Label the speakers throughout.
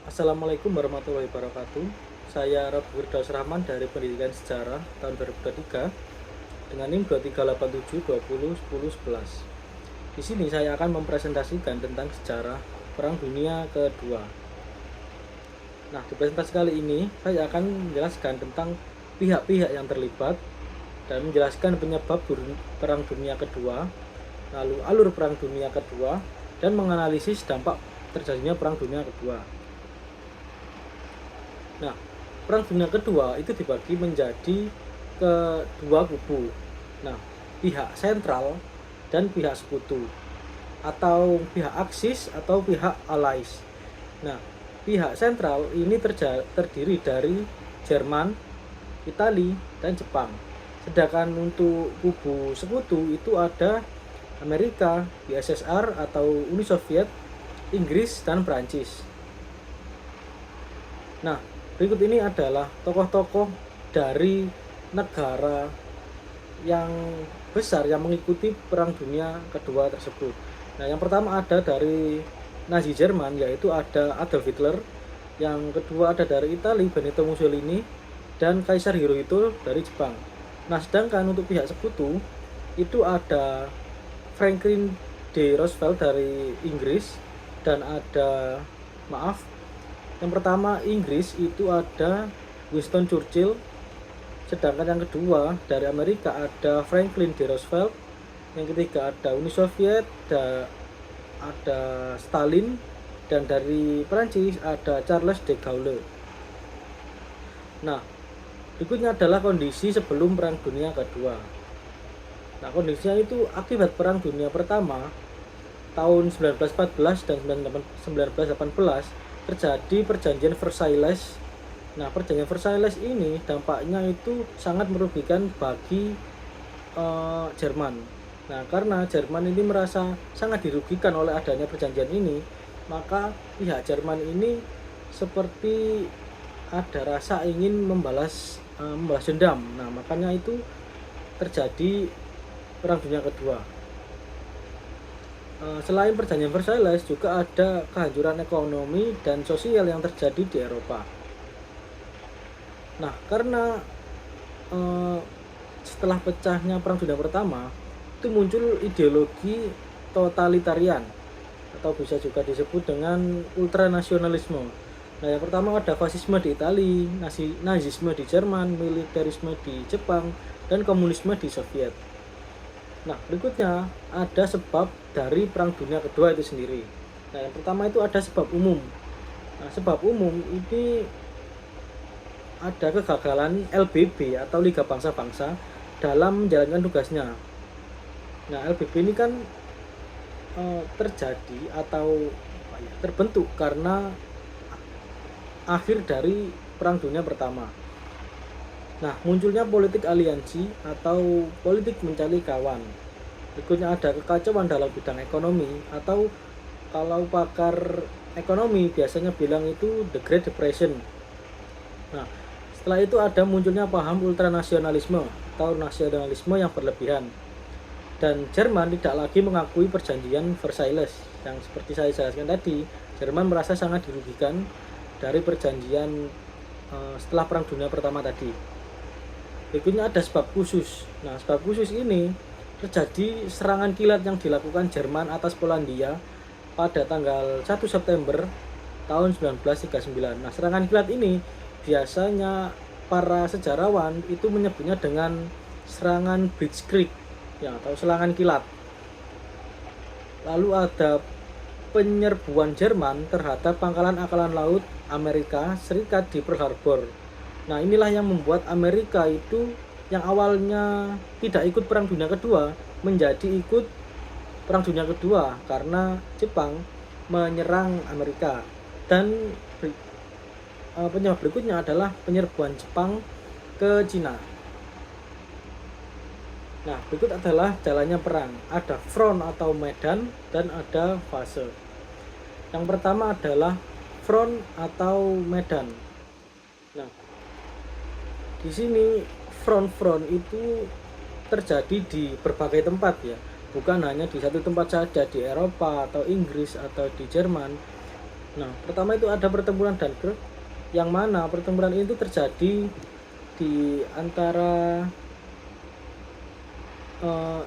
Speaker 1: Assalamualaikum warahmatullahi wabarakatuh. Saya Rabu Firdaus Rahman dari Pendidikan Sejarah tahun 2023 dengan NIM 2387201011. Di sini saya akan mempresentasikan tentang sejarah Perang Dunia Kedua. Nah, di presentasi kali ini saya akan menjelaskan tentang pihak-pihak yang terlibat dan menjelaskan penyebab Perang Dunia Kedua, lalu alur Perang Dunia Kedua, dan menganalisis dampak terjadinya Perang Dunia Kedua. Nah, Perang Dunia Kedua itu dibagi menjadi kedua kubu. Nah, pihak sentral dan pihak sekutu, atau pihak Aksis atau pihak Allies. Nah, pihak sentral ini terdiri dari Jerman, Italia, dan Jepang. Sedangkan untuk kubu sekutu itu ada Amerika, USSR atau Uni Soviet, Inggris, dan Prancis. Nah, berikut ini adalah tokoh-tokoh dari negara yang besar yang mengikuti Perang Dunia Kedua tersebut. Nah, yang pertama ada dari Nazi Jerman, yaitu ada Adolf Hitler. Yang kedua ada dari Italia, Benito Mussolini, dan Kaisar Hirohito dari Jepang. Nah, sedangkan untuk pihak sekutu itu ada Franklin D. Roosevelt dari Inggris, dan ada yang pertama Inggris itu ada Winston Churchill. Sedangkan yang kedua dari Amerika ada Franklin D. Roosevelt. Yang ketiga ada Uni Soviet, ada Stalin. Dan dari Prancis ada Charles de Gaulle. Nah, berikutnya adalah kondisi sebelum Perang Dunia Kedua. Nah, kondisinya itu akibat Perang Dunia Pertama tahun 1914 dan 1918 terjadi perjanjian Versailles. Nah, perjanjian Versailles ini dampaknya itu sangat merugikan bagi Jerman. Nah, karena Jerman ini merasa sangat dirugikan oleh adanya perjanjian ini, maka pihak Jerman ini seperti ada rasa ingin membalas dendam. Nah, makanya itu terjadi Perang Dunia Kedua. Selain perjanjian Versailles juga ada kehancuran ekonomi dan sosial yang terjadi di Eropa. Nah, karena setelah pecahnya Perang Dunia Pertama itu muncul ideologi totalitarian atau bisa juga disebut dengan ultranasionalisme. Nah, yang pertama ada fasisme di Italia, nazisme di Jerman, militerisme di Jepang, dan komunisme di Soviet. Nah, berikutnya ada sebab dari Perang Dunia Kedua itu sendiri. Nah, yang pertama itu ada sebab umum. Nah, sebab umum ini ada kegagalan LBB atau Liga Bangsa-Bangsa dalam menjalankan tugasnya. Nah, LBB ini kan terjadi atau terbentuk karena akhir dari Perang Dunia Pertama. Nah, munculnya politik aliansi atau politik mencari kawan. Berikutnya ada kekacauan dalam bidang ekonomi, atau kalau pakar ekonomi biasanya bilang itu The Great Depression. Nah, setelah itu ada munculnya paham ultranasionalisme atau nasionalisme yang berlebihan. Dan Jerman tidak lagi mengakui perjanjian Versailles. Yang seperti saya jelaskan tadi, Jerman merasa sangat dirugikan dari perjanjian setelah Perang Dunia Pertama tadi. Berikutnya ada sebab khusus. Nah, sebab khusus ini terjadi serangan kilat yang dilakukan Jerman atas Polandia pada tanggal 1 September tahun 1939. Nah, serangan kilat ini biasanya para sejarawan itu menyebutnya dengan serangan Blitzkrieg, ya, atau serangan kilat. Lalu ada penyerbuan Jerman terhadap pangkalan angkatan laut Amerika Serikat di Pearl Harbor. Nah, inilah yang membuat Amerika itu yang awalnya tidak ikut Perang Dunia Kedua menjadi ikut Perang Dunia Kedua karena Jepang menyerang Amerika. Dan penyebab berikutnya adalah penyerbuan Jepang ke Cina. Nah, berikut adalah jalannya perang. Ada front atau medan dan ada fase. Yang pertama adalah front atau medan. Nah, di sini front itu terjadi di berbagai tempat, ya. Bukan hanya di satu tempat saja, di Eropa atau Inggris atau di Jerman. Nah, pertama itu ada pertempuran Dunkirk, yang mana pertempuran itu terjadi di antara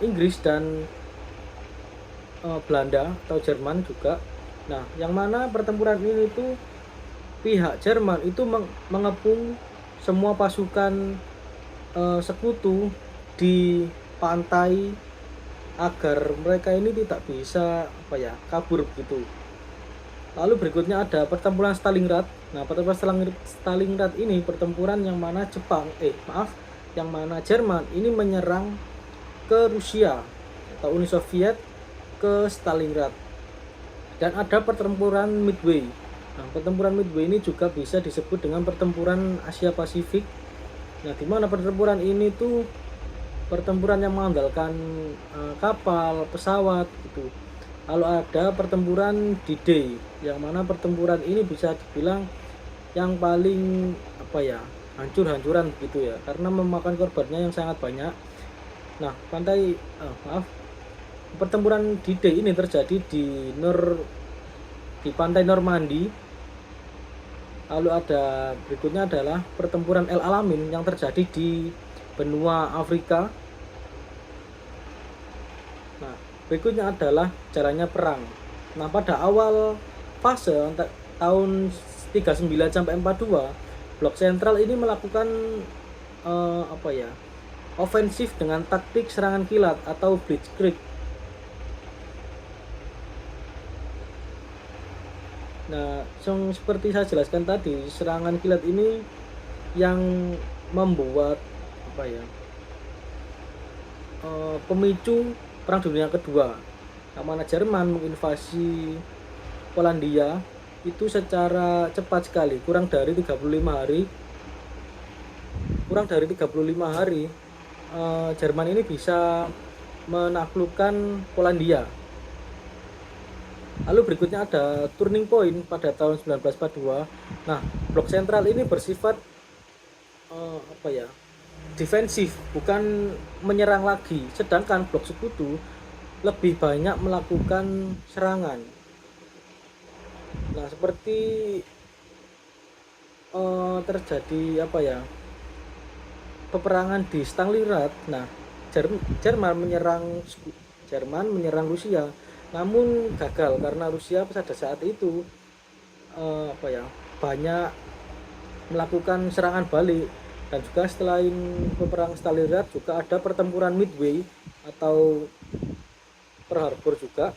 Speaker 1: Inggris dan Belanda atau Jerman juga. Nah, yang mana pertempuran ini itu pihak Jerman itu mengepung semua pasukan sekutu di pantai agar mereka ini tidak bisa kabur gitu. Lalu berikutnya ada pertempuran Stalingrad. Nah, pertempuran Stalingrad ini pertempuran yang mana yang mana Jerman ini menyerang ke Rusia atau Uni Soviet ke Stalingrad. Dan ada pertempuran Midway. Nah, pertempuran Midway ini juga bisa disebut dengan pertempuran Asia Pasifik. Nah, di mana pertempuran ini tuh pertempuran yang mengandalkan kapal, pesawat gitu. Lalu ada pertempuran D-Day, yang mana pertempuran ini bisa dibilang yang paling hancur-hancuran gitu ya, karena memakan korbannya yang sangat banyak. Nah, pertempuran D-Day ini terjadi di pantai Normandy. Lalu ada berikutnya adalah pertempuran El Alamein yang terjadi di benua Afrika. Nah, berikutnya adalah caranya perang. Nah, pada awal fase tahun 39 sampai 42, Blok Sentral ini melakukan ofensif dengan taktik serangan kilat atau blitzkrieg. Nah, seperti saya jelaskan tadi, serangan kilat ini yang membuat pemicu Perang Dunia Kedua. Yang mana Jerman menginvasi Polandia itu secara cepat sekali, kurang dari 35 hari Jerman ini bisa menaklukkan Polandia. Lalu berikutnya ada turning point pada tahun 1942. Nah, Blok Sentral ini bersifat defensif, bukan menyerang lagi. Sedangkan Blok Sekutu lebih banyak melakukan serangan. Nah, seperti terjadi peperangan di Stalingrad. Nah, Jerman menyerang Rusia, namun gagal karena Rusia pada saat itu banyak melakukan serangan balik. Dan juga selain peperangan Stalingrad juga ada pertempuran Midway atau Pearl Harbor juga.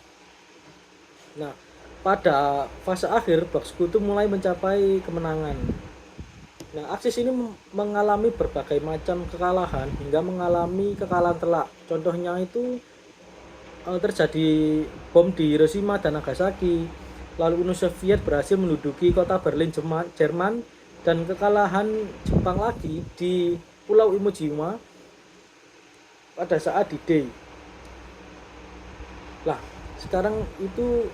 Speaker 1: Nah, pada fase akhir Blok Sekutu mulai mencapai kemenangan. Nah, Aksis ini mengalami berbagai macam kekalahan hingga mengalami kekalahan telak. Contohnya itu terjadi bom di Hiroshima dan Nagasaki. Lalu Uni Soviet berhasil menduduki kota Berlin, Jerman, dan kekalahan Jepang lagi di Pulau Iwo Jima pada saat D-Day. Lah, sekarang itu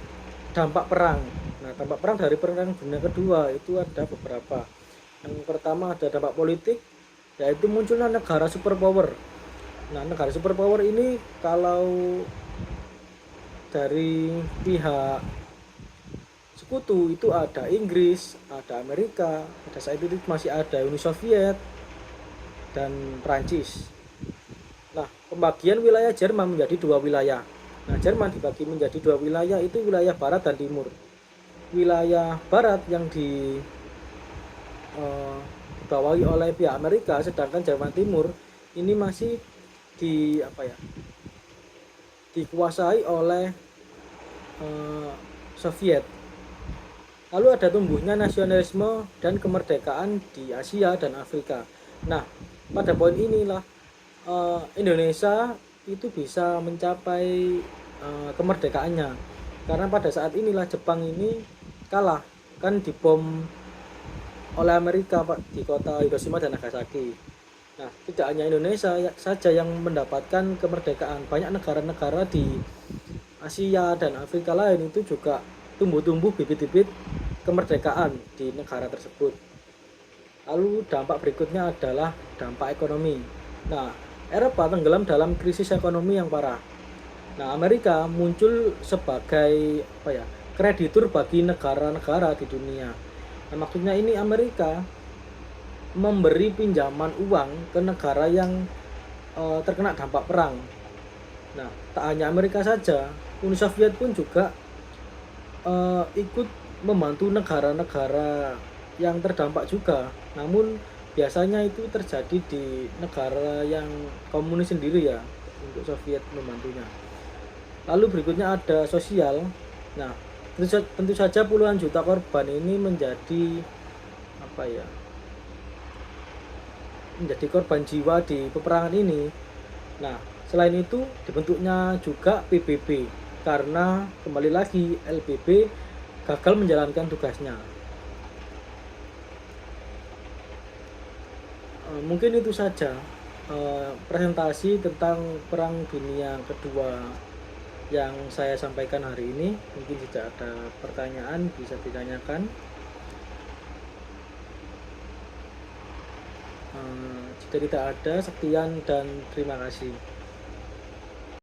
Speaker 1: dampak perang. Nah, dampak perang dari Perang Dunia Kedua itu ada beberapa. Yang pertama ada dampak politik, yaitu munculnya negara superpower. Nah, negara superpower ini kalau dari pihak sekutu itu ada Inggris, ada Amerika, pada saat itu masih ada Uni Soviet dan Prancis. Nah, pembagian wilayah Jerman menjadi dua wilayah. Nah, Jerman dibagi menjadi dua wilayah, itu wilayah barat dan timur. Wilayah barat yang dibawahi oleh pihak Amerika, sedangkan Jerman Timur ini masih dikuasai oleh Soviet. Lalu ada tumbuhnya nasionalisme dan kemerdekaan di Asia dan Afrika. Nah, pada poin inilah Indonesia itu bisa mencapai kemerdekaannya, karena pada saat inilah Jepang ini kalah, kan dibom oleh Amerika di kota Hiroshima dan Nagasaki. Nah, tidak hanya Indonesia saja yang mendapatkan kemerdekaan, banyak negara-negara di Asia dan Afrika lain itu juga tumbuh-tumbuh bibit-bibit kemerdekaan di negara tersebut. Lalu dampak berikutnya adalah dampak ekonomi. Nah, Eropa tenggelam dalam krisis ekonomi yang parah. Nah, Amerika muncul sebagai kreditur bagi negara-negara di dunia. Nah, maksudnya ini Amerika memberi pinjaman uang ke negara yang terkena dampak perang. Nah, tak hanya Amerika saja, Uni Soviet pun juga ikut membantu negara-negara yang terdampak juga. Namun biasanya itu terjadi di negara yang komunis sendiri ya, untuk Soviet membantunya. Lalu berikutnya ada sosial. Nah, tentu saja puluhan juta korban ini menjadi apa ya? Menjadi korban jiwa di peperangan ini. Nah, selain itu dibentuknya juga PBB karena kembali lagi LBB gagal menjalankan tugasnya. Mungkin itu saja presentasi tentang Perang Dunia Kedua yang saya sampaikan hari ini. Mungkin jika ada pertanyaan bisa ditanyakan. Jika tidak ada, sekian dan terima kasih.